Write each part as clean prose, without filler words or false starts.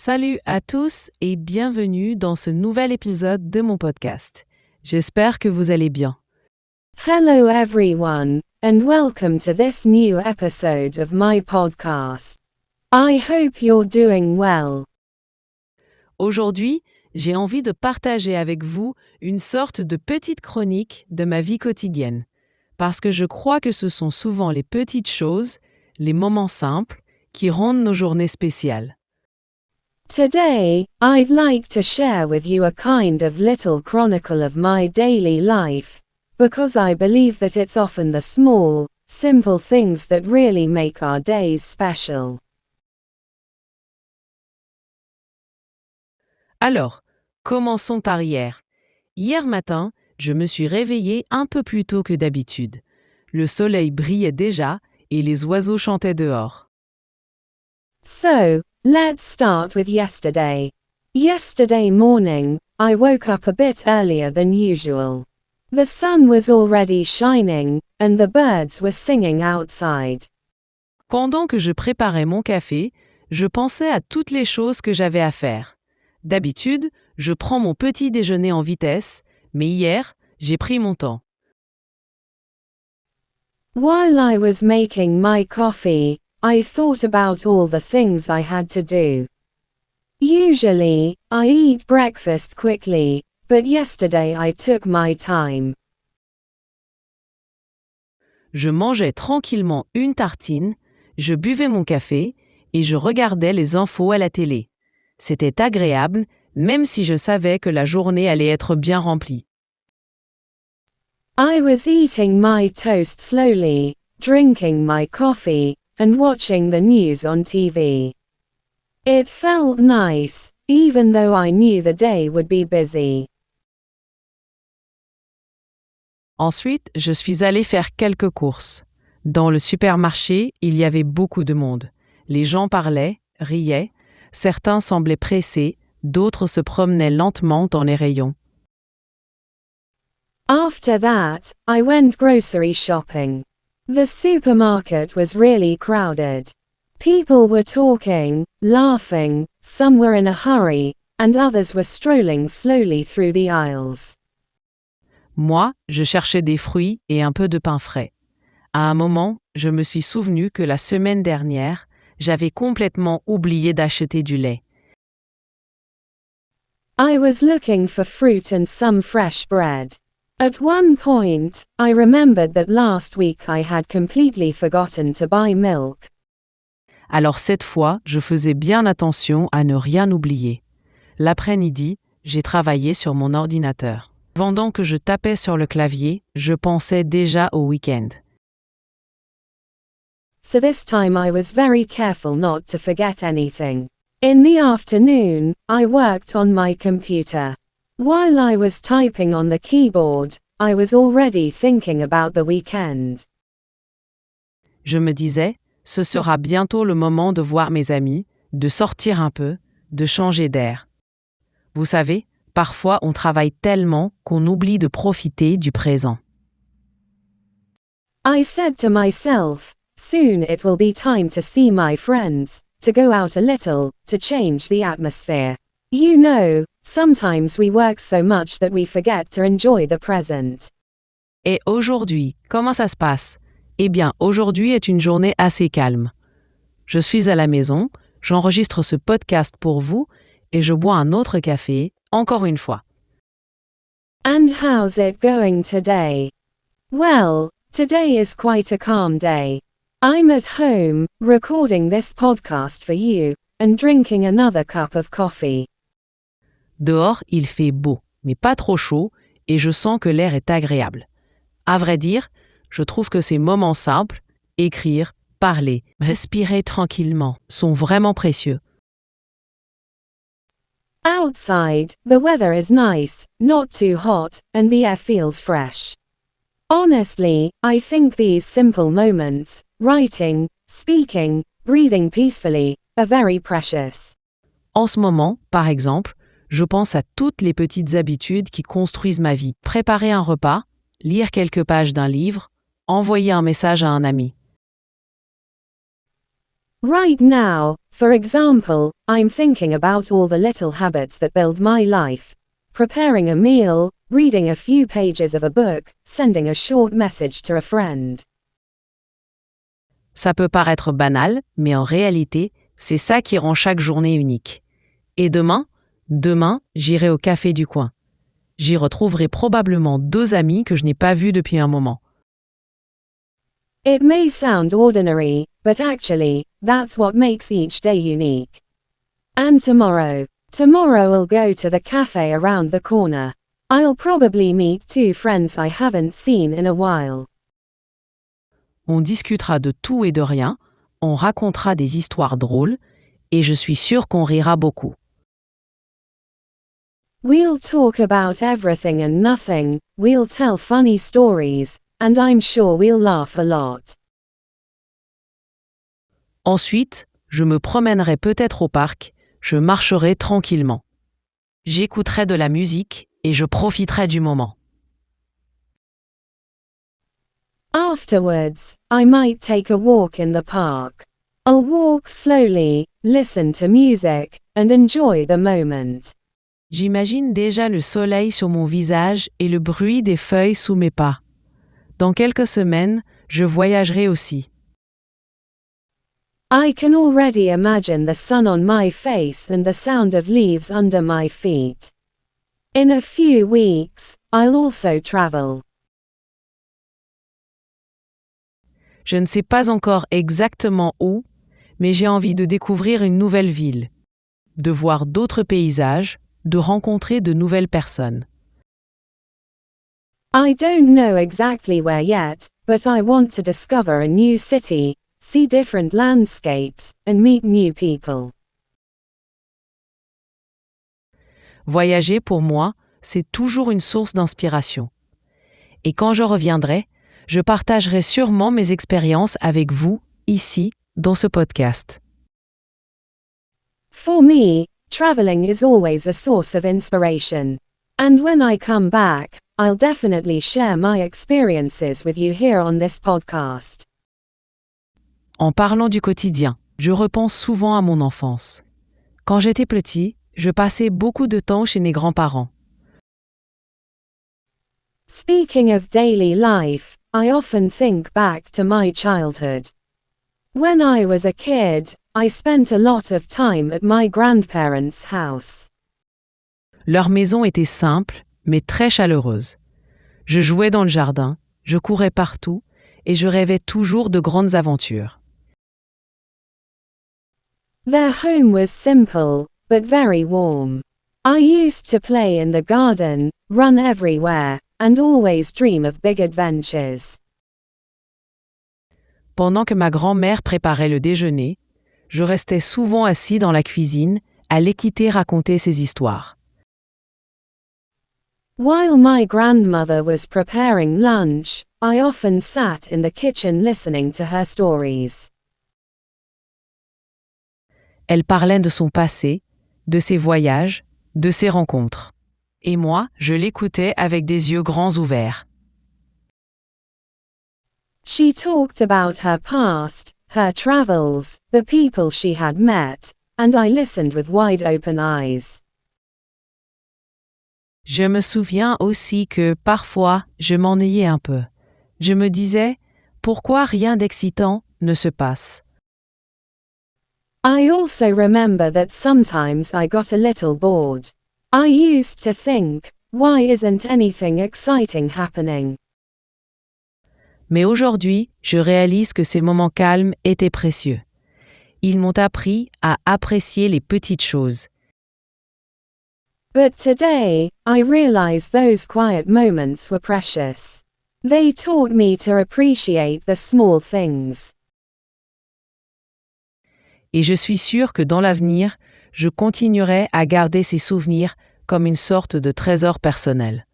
Salut à tous et bienvenue dans ce nouvel épisode de mon podcast. J'espère que vous allez bien. Hello everyone, and welcome to this new episode of my podcast. I hope you're doing well. Aujourd'hui, j'ai envie de partager avec vous une sorte de petite chronique de ma vie quotidienne, parce que je crois que ce sont souvent les petites choses, les moments simples, qui rendent nos journées spéciales. Today, I'd like to share with you a kind of little chronicle of my daily life, because I believe that it's often the small, simple things that really make our days special. Alors, commençons par hier. Hier matin, je me suis réveillée un peu plus tôt que d'habitude. Le soleil brillait déjà et les oiseaux chantaient dehors. So, let's start with yesterday. Yesterday morning, I woke up a bit earlier than usual. The sun was already shining, and the birds were singing outside. Pendant que je préparais mon café, je pensais à toutes les choses que j'avais à faire. D'habitude, je prends mon petit déjeuner en vitesse, mais hier, j'ai pris mon temps. While I was making my coffee, I thought about all the things I had to do. Usually, I eat breakfast quickly, but yesterday I took my time. Je mangeais tranquillement une tartine, je buvais mon café et je regardais les infos à la télé. C'était agréable, même si je savais que la journée allait être bien remplie. I was eating my toast slowly, drinking my coffee, and watching the news on TV. It felt nice, even though I knew the day would be busy. Ensuite, je suis allée faire quelques courses. Dans le supermarché, il y avait beaucoup de monde. Les gens parlaient, riaient, certains semblaient pressés, d'autres se promenaient lentement dans les rayons. After that, I went grocery shopping. The supermarket was really crowded. People were talking, laughing, some were in a hurry, and others were strolling slowly through the aisles. Moi, je cherchais des fruits et un peu de pain frais. À un moment, je me suis souvenu que la semaine dernière, j'avais complètement oublié d'acheter du lait. I was looking for fruit and some fresh bread. At one point, I remembered that last week I had completely forgotten to buy milk. Alors cette fois, je faisais bien attention à ne rien oublier. L'après-midi, j'ai travaillé sur mon ordinateur. Pendant que je tapais sur le clavier, je pensais déjà au week-end. So this time I was very careful not to forget anything. In the afternoon, I worked on my computer. While I was typing on the keyboard, I was already thinking about the weekend. Je me disais, ce sera bientôt le moment de voir mes amis, de sortir un peu, de changer d'air. Vous savez, parfois on travaille tellement qu'on oublie de profiter du présent. I said to myself, soon it will be time to see my friends, to go out a little, to change the atmosphere. You know, sometimes we work so much that we forget to enjoy the present. Et aujourd'hui, comment ça se passe? Eh bien, aujourd'hui est une journée assez calme. Je suis à la maison, j'enregistre ce podcast pour vous et je bois un autre café, encore une fois. And how's it going today? Well, today is quite a calm day. I'm at home, recording this podcast for you, and drinking another cup of coffee. Dehors, il fait beau, mais pas trop chaud, et je sens que l'air est agréable. À vrai dire, je trouve que ces moments simples, écrire, parler, respirer tranquillement, sont vraiment précieux. Outside, the weather is nice, not too hot, and the air feels fresh. Honestly, I think these simple moments, writing, speaking, breathing peacefully, are very precious. En ce moment, par exemple, je pense à toutes les petites habitudes qui construisent ma vie. Préparer un repas, lire quelques pages d'un livre, envoyer un message à un ami. Right now, for example, I'm thinking about all the little habits that build my life. Preparing a meal, reading a few pages of a book, sending a short message to a friend. Ça peut paraître banal, mais en réalité, c'est ça qui rend chaque journée unique. Et demain, j'irai au café du coin. J'y retrouverai probablement 2 amis que je n'ai pas vus depuis un moment. It may sound ordinary, but actually, that's what makes each day unique. And tomorrow I'll go to the cafe around the corner. I'll probably meet 2 friends I haven't seen in a while. On discutera de tout et de rien, on racontera des histoires drôles, et je suis sûre qu'on rira beaucoup. We'll talk about everything and nothing, we'll tell funny stories, and I'm sure we'll laugh a lot. Ensuite, je me promènerai peut-être au parc, je marcherai tranquillement. J'écouterai de la musique et je profiterai du moment. Afterwards, I might take a walk in the park. I'll walk slowly, listen to music, and enjoy the moment. J'imagine déjà le soleil sur mon visage et le bruit des feuilles sous mes pas. Dans quelques semaines, je voyagerai aussi. I can already imagine the sun on my face and the sound of leaves under my feet. In a few weeks, I'll also travel. Je ne sais pas encore exactement où, mais j'ai envie de découvrir une nouvelle ville, de voir d'autres paysages, de rencontrer de nouvelles personnes. I don't know exactly where yet, but I want to discover a new city, see different landscapes, and meet new people. Voyager pour moi, c'est toujours une source d'inspiration. Et quand je reviendrai, je partagerai sûrement mes expériences avec vous, ici, dans ce podcast. For me, traveling is always a source of inspiration. And when I come back, I'll definitely share my experiences with you here on this podcast. En parlant du quotidien, je repense souvent à mon enfance. Quand j'étais petit, je passais beaucoup de temps chez mes grands-parents. Speaking of daily life, I often think back to my childhood. When I was a kid, I spent a lot of time at my grandparents' house. Leur maison était simple, mais très chaleureuse. Je jouais dans le jardin, je courais partout, et je rêvais toujours de grandes aventures. Their home was simple, but very warm. I used to play in the garden, run everywhere, and always dream of big adventures. Pendant que ma grand-mère préparait le déjeuner, je restais souvent assis dans la cuisine, à l'écouter raconter ses histoires. While my grandmother was preparing lunch, I often sat in the kitchen listening to her stories. Elle parlait de son passé, de ses voyages, de ses rencontres. Et moi, je l'écoutais avec des yeux grands ouverts. She talked about her past, her travels, the people she had met, and I listened with wide open eyes. Je me souviens aussi que, parfois, je m'ennuyais un peu. Je me disais, pourquoi rien d'excitant ne se passe? I also remember that sometimes I got a little bored. I used to think, why isn't anything exciting happening? Mais aujourd'hui, je réalise que ces moments calmes étaient précieux. Ils m'ont appris à apprécier les petites choses. But today, I realize those quiet moments were precious. They taught me to appreciate the small things. Et je suis sûre que dans l'avenir, je continuerai à garder ces souvenirs comme une sorte de trésor personnel.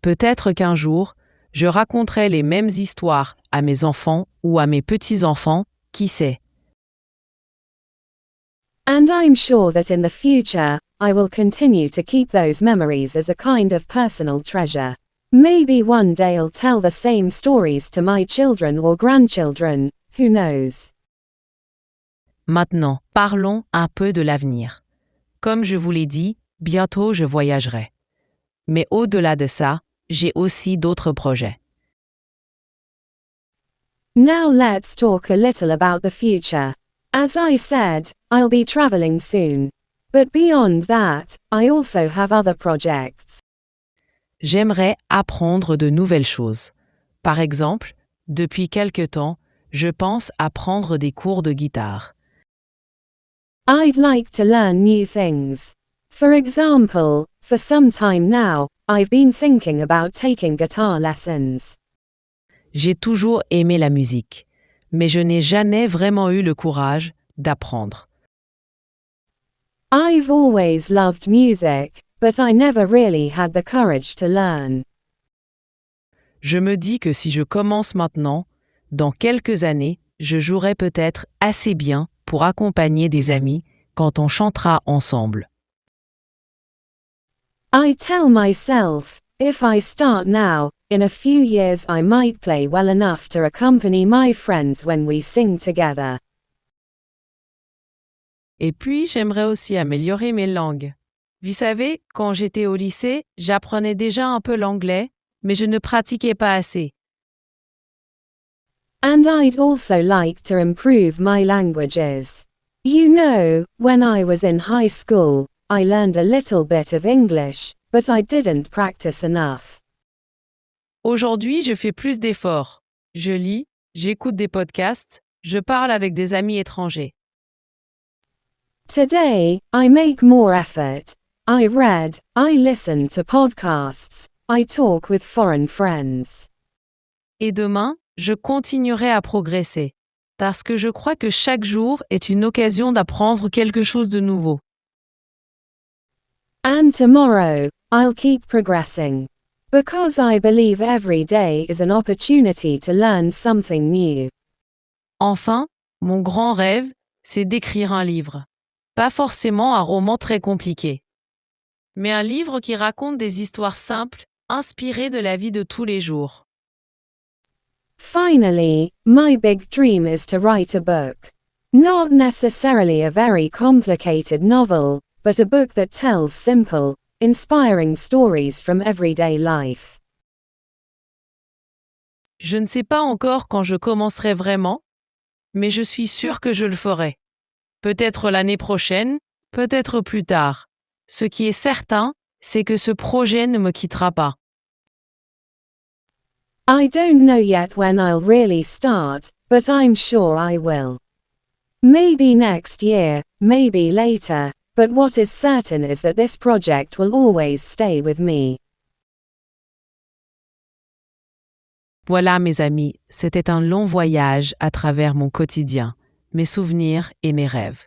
Peut-être qu'un jour, je raconterai les mêmes histoires à mes enfants ou à mes petits-enfants, qui sait. And I'm sure that in the future, I will continue to keep those memories as a kind of personal treasure. Maybe one day I'll tell the same stories to my children or grandchildren, who knows? Maintenant, parlons un peu de l'avenir. Comme je vous l'ai dit, bientôt je voyagerai. Mais au-delà de ça, j'ai aussi d'autres projets. Now let's talk a little about the future. As I said, I'll be traveling soon. But beyond that, I also have other projects. J'aimerais apprendre de nouvelles choses. Par exemple, depuis quelque temps, je pense à prendre des cours de guitare. I'd like to learn new things. For example, for some time now, I've been thinking about taking guitar lessons. J'ai toujours aimé la musique, mais je n'ai jamais vraiment eu le courage d'apprendre. I've always loved music, but I never really had the courage to learn. Je me dis que si je commence maintenant, dans quelques années, je jouerai peut-être assez bien pour accompagner des amis quand on chantera ensemble. I tell myself, if I start now, in a few years I might play well enough to accompany my friends when we sing together. Et puis, j'aimerais aussi améliorer mes langues. Vous savez, quand j'étais au lycée, j'apprenais déjà un peu l'anglais, mais je ne pratiquais pas assez. And I'd also like to improve my languages. You know, when I was in high school, I learned a little bit of English, but I didn't practice enough. Aujourd'hui, je fais plus d'efforts. Je lis, j'écoute des podcasts, je parle avec des amis étrangers. Today, I make more effort. I read, I listen to podcasts, I talk with foreign friends. Et demain, je continuerai à progresser, parce que je crois que chaque jour est une occasion d'apprendre quelque chose de nouveau. And tomorrow, I'll keep progressing. Because I believe every day is an opportunity to learn something new. Enfin, mon grand rêve, c'est d'écrire un livre. Pas forcément un roman très compliqué, mais un livre qui raconte des histoires simples, inspirées de la vie de tous les jours. Finally, my big dream is to write a book. Not necessarily a very complicated novel, but a book that tells simple, inspiring stories from everyday life. Je ne sais pas encore quand je commencerai vraiment, mais je suis sûre que je le ferai. Peut-être l'année prochaine, peut-être plus tard. Ce qui est certain, c'est que ce projet ne me quittera pas. I don't know yet when I'll really start, but I'm sure I will. Maybe next year, maybe later, but what is certain is that this project will always stay with me. Voilà mes amis, c'était un long voyage à travers mon quotidien, mes souvenirs et mes rêves.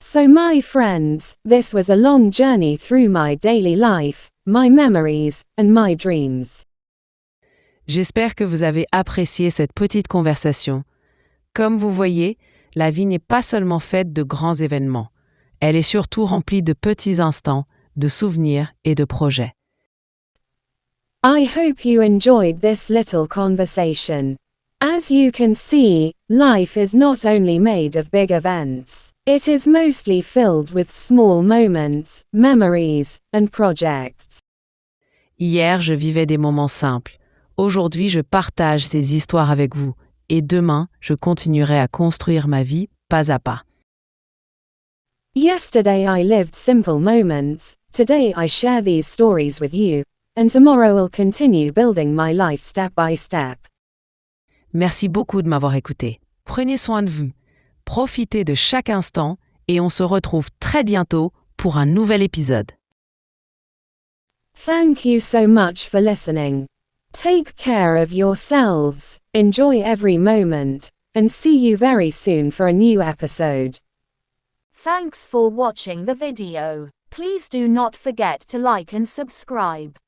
So my friends, this was a long journey through my daily life, my memories, and my dreams. J'espère que vous avez apprécié cette petite conversation. Comme vous voyez, la vie n'est pas seulement faite de grands événements. Elle est surtout remplie de petits instants, de souvenirs et de projets. I hope you enjoyed this little conversation. As you can see, life is not only made of big events. It is mostly filled with small moments, memories, and projects. Hier, je vivais des moments simples. Aujourd'hui, je partage ces histoires avec vous. Et demain, je continuerai à construire ma vie pas à pas. Yesterday I lived simple moments, today I share these stories with you, and tomorrow I'll continue building my life step by step. Merci beaucoup de m'avoir écouté. Prenez soin de vous. Profitez de chaque instant et on se retrouve très bientôt pour un nouvel épisode. Thank you so much for listening. Take care of yourselves, enjoy every moment, and see you very soon for a new episode. Thanks for watching the video. Please do not forget to like and subscribe.